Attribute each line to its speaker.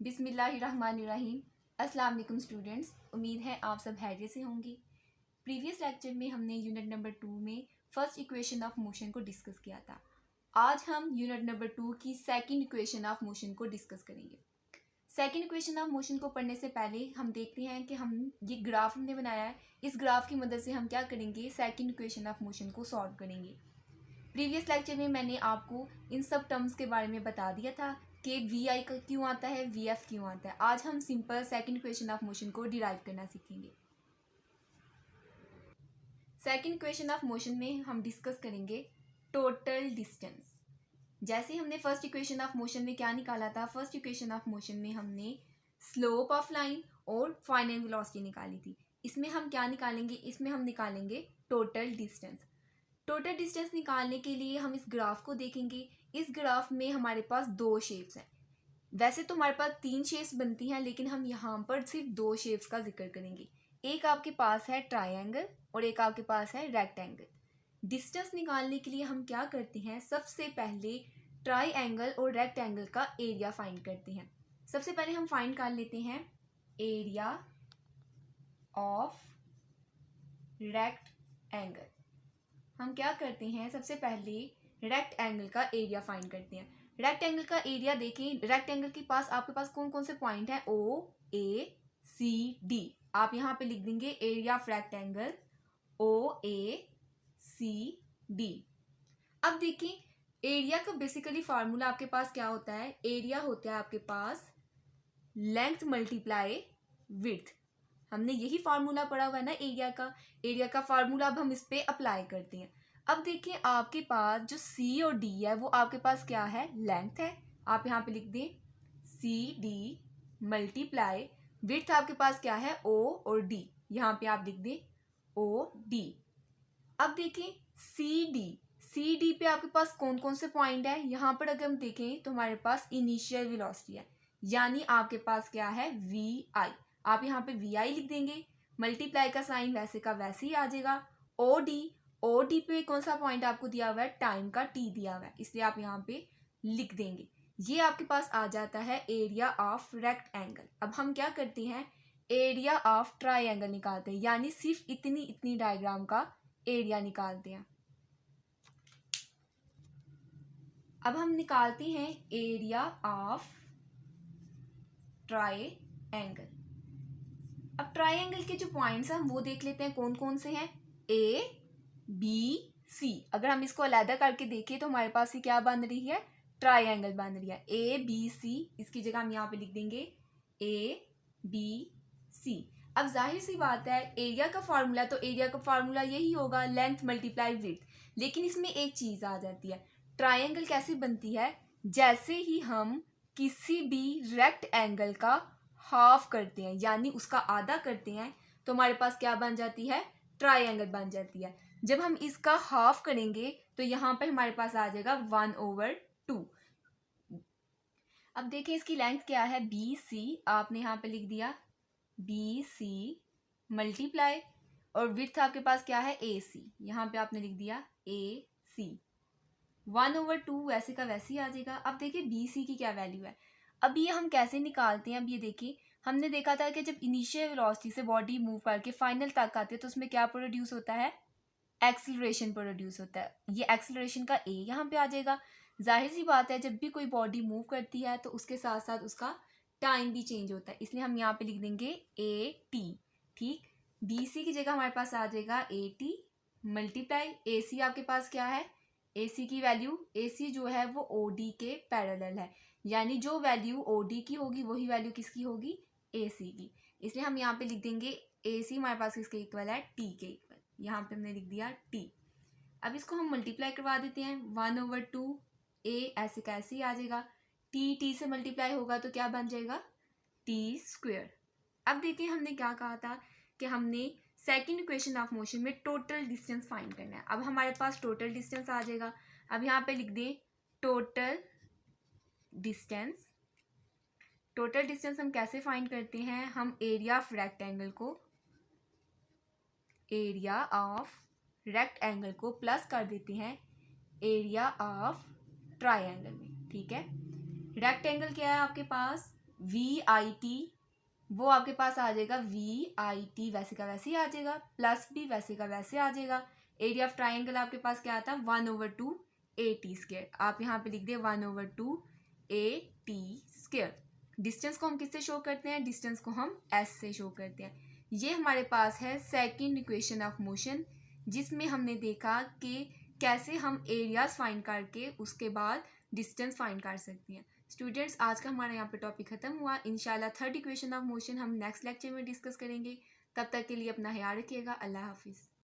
Speaker 1: बिस्मिल्लाहिर्रहमानिर्रहीम। अस्सलाम वालेकुम स्टूडेंट्स, उम्मीद है आप सब खैरियत से होंगे। प्रीवियस लेक्चर में हमने यूनिट नंबर 2 में फर्स्ट इक्वेशन ऑफ मोशन को डिस्कस किया था। आज हम यूनिट नंबर 2 की सेकंड इक्वेशन ऑफ मोशन को डिस्कस करेंगे। सेकंड इक्वेशन ऑफ मोशन को पढ़ने से पहले हम देखते हैं कि हम ये ग्राफ हमने बनाया है, इस ग्राफ की मदद से हम क्या करेंगे, सेकंड इक्वेशन ऑफ मोशन को सॉल्व करेंगे। प्रीवियस लेक्चर में मैंने आपको इन सब टर्म्स के बारे में बता दिया था कि वी आई का क्यों आता है, वी एफ क्यों आता है। आज हम simple second equation of motion को डिराइव करना सीखेंगे। सेकंड इक्वेशन ऑफ मोशन में हम डिस्कस करेंगे टोटल डिस्टेंस। जैसे हमने फर्स्ट इक्वेशन ऑफ मोशन में क्या निकाला था, फर्स्ट इक्वेशन ऑफ मोशन में हमने स्लोप ऑफ लाइन और फाइनल वेलोसिटी निकाली थी। इसमें हम क्या निकालेंगे, इसमें हम निकालेंगे टोटल डिस्टेंस। टोटल डिस्टेंस निकालने के लिए हम इस ग्राफ को देखेंगे। इस ग्राफ में हमारे पास दो शेप्स हैं। वैसे तो हमारे पास 3 शेप्स बनती हैं, लेकिन हम यहाँ पर सिर्फ 2 शेप्स का जिक्र करेंगे। एक आपके पास है ट्रायंगल और एक आपके पास है रेक्टेंगल। डिस्टेंस निकालने के लिए हम क्या करते हैं, सबसे पहले ट्रायंगल और रेक्टेंगल का एरिया फाइंड करते हैं। सबसे पहले हम फाइंड कर लेते हैं एरिया ऑफ रेक्टेंगल। हम क्या करते हैं, सबसे पहले रेक्टेंगल का एरिया फाइंड करते हैं। रेक्टेंगल का एरिया देखें, रेक्टेंगल के पास आपके पास कौन कौन से पॉइंट हैं, ओ ए सी डी। आप यहाँ पे लिख देंगे area of rectangle O A C D. अब देखें एरिया का बेसिकली फार्मूला आपके पास क्या होता है, एरिया होता है आपके पास लेंथ मल्टीप्लाई विड्थ। हमने यही फार्मूला पढ़ा हुआ है ना एरिया का फार्मूला अब हम इस पे अप्लाई करते हैं। अब देखिए आपके पास जो सी और डी है वो आपके पास क्या है, लेंथ है। आप यहाँ पे लिख दें सी डी मल्टीप्लाई विड्थ आपके पास क्या है, ओ और डी। यहाँ पे आप लिख दें ओ डी। अब देखिए सी डी पे आपके पास कौन कौन से पॉइंट है, यहाँ पर अगर हम देखें तो हमारे पास इनिशियल वेलोसिटी है, यानी आपके पास क्या है, वी आई। आप यहाँ पे वी आई लिख देंगे, मल्टीप्लाई का साइन वैसे का वैसे ही आ जाएगा। ओ डी पे कौन सा पॉइंट आपको दिया हुआ है, टाइम का टी दिया हुआ है, इसलिए आप यहाँ पे लिख देंगे। ये आपके पास आ जाता है एरिया ऑफ रेक्टेंगल। अब हम क्या करते हैं, एरिया ऑफ ट्रायंगल निकालते हैं, यानी सिर्फ इतनी डायग्राम का एरिया निकालते हैं। अब हम निकालते हैं एरिया ऑफ ट्रायंगल। अब ट्रायंगल के जो पॉइंट्स हैं हम वो देख लेते हैं कौन कौन से हैं, ए बी सी। अगर हम इसको अलग करके देखें तो हमारे पास ये क्या बन रही है, ट्रायंगल बन रही है ए बी सी। इसकी जगह हम यहाँ पे लिख देंगे ए बी सी। अब जाहिर सी बात है एरिया का फार्मूला, तो एरिया का फार्मूला यही होगा लेंथ मल्टीप्लाई विड्थ। लेकिन इसमें एक चीज आ जाती है, ट्रायंगल कैसे बनती है, जैसे ही हम किसी भी रेक्टेंगल का हाफ करते हैं, यानी उसका आधा करते हैं, तो हमारे पास क्या बन जाती है, ट्रायंगल बन जाती है। जब हम इसका हाफ करेंगे तो यहाँ पर हमारे पास आ जाएगा 1/2। अब देखिए इसकी लेंथ क्या है, बी सी। आपने यहाँ पे लिख दिया बी सी मल्टीप्लाई, और विड्थ आपके पास क्या है, ए सी। यहाँ पे आपने लिख दिया ए सी। 1/2 वैसे का वैसे ही आ जाएगा। अब देखिए बी सी की क्या वैल्यू है। अब ये हम कैसे निकालते हैं, अब ये देखिए हमने देखा था कि जब इनिशियल वेलोसिटी से बॉडी मूव करके फाइनल तक आती है तो उसमें क्या प्रोड्यूस होता है, एक्सीलरेशन प्रोड्यूस होता है। ये एक्सीलरेशन का ए यहाँ पे आ जाएगा। जाहिर सी बात है जब भी कोई बॉडी मूव करती है तो उसके साथ साथ उसका टाइम भी चेंज होता है, इसलिए हम यहाँ पे लिख देंगे ए टी। ठीक, बी सी की जगह हमारे पास आ जाएगा ए टी मल्टीप्लाई ए सी। आपके पास क्या है, ए सी की वैल्यू, ए सी जो है वो ओ डी के पैरेलल है, यानी जो वैल्यू ओ डी की होगी वही वैल्यू किसकी होगी, ए सी की। इसलिए हम यहाँ पे लिख देंगे ए सी हमारे पास किसके इक्वल है, टी के इक्वल। यहाँ पे हमने लिख दिया टी। अब इसको हम मल्टीप्लाई करवा देते हैं, 1/2 ए ऐसे कैसे ही आ जाएगा, टी से मल्टीप्लाई होगा तो क्या बन जाएगा, टी स्क्वेयर। अब देखिए हमने क्या कहा था कि हमने सेकंड इक्वेशन ऑफ मोशन में टोटल डिस्टेंस फाइंड करना है। अब हमारे पास टोटल डिस्टेंस आ जाएगा। अब यहाँ पे लिख दें टोटल डिस्टेंस। टोटल डिस्टेंस हम कैसे फाइंड करते हैं, हम एरिया ऑफ रेक्टेंगल को प्लस कर देते हैं एरिया ऑफ ट्रायंगल में। ठीक है, रेक्टेंगल क्या है आपके पास, VIT वो आपके पास आ जाएगा VIT वैसे का वैसे ही आ जाएगा, प्लस भी वैसे का वैसे आ जाएगा। एरिया ऑफ ट्राइंगल आपके पास क्या आता है 1/2 AT स्क्वायर, आप यहाँ पे लिख दिए 1/2 AT स्क्वायर। डिस्टेंस को हम किससे शो करते हैं, डिस्टेंस को हम S से शो करते हैं। ये हमारे पास है सेकंड इक्वेशन ऑफ मोशन, जिसमें हमने देखा कि कैसे हम एरियाज फाइंड करके उसके बाद डिस्टेंस फाइंड कर सकते हैं। स्टूडेंट्स, आज का हमारा यहाँ पे टॉपिक खत्म हुआ। इंशाल्लाह थर्ड इक्वेशन ऑफ मोशन हम नेक्स्ट लेक्चर में डिस्कस करेंगे। तब तक के लिए अपना ख्याल रखिएगा। अल्लाह हाफिज़।